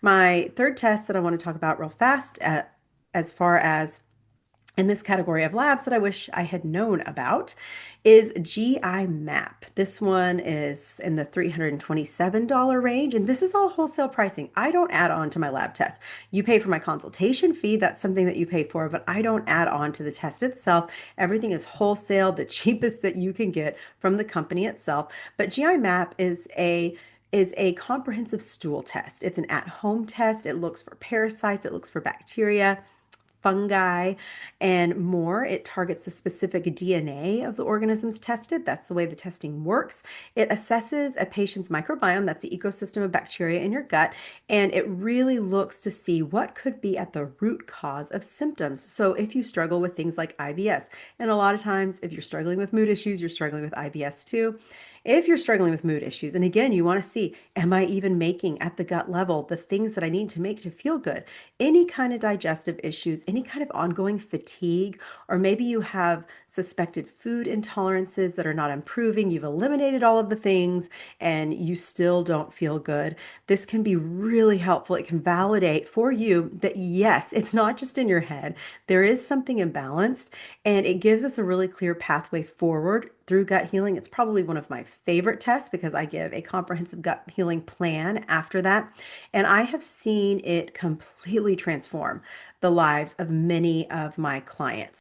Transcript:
My third test that I want to talk about real fast, as far as in this category of labs that I wish I had known about, is GI map. This one is in the $327 range, and this is all wholesale pricing. I don't add on to my lab tests. You pay for my consultation fee, that's something that you pay for, but I don't add on to the test itself. Everything is wholesale, the cheapest that you can get from the company itself. But GI map is a comprehensive stool test. It's an at-home test. It looks for parasites, it looks for bacteria, fungi, and more. It targets the specific DNA of the organisms tested. That's the way the testing works. It assesses a patient's microbiome, that's the ecosystem of bacteria in your gut, and it really looks to see what could be at the root cause of symptoms. So if you struggle with things like IBS, and a lot of times if you're struggling with mood issues, you're struggling with IBS too. If you're struggling with mood issues, and again, you want to see, am I even making at the gut level the things that I need to make to feel good? Any kind of digestive issues, any kind of ongoing fatigue, or maybe you have suspected food intolerances that are not improving, you've eliminated all of the things and you still don't feel good. This can be really helpful. It can validate for you that yes, it's not just in your head, there is something imbalanced, and it gives us a really clear pathway forward through gut healing. It's probably one of my favorite tests because I give a comprehensive gut healing plan after that. And I have seen it completely transform the lives of many of my clients.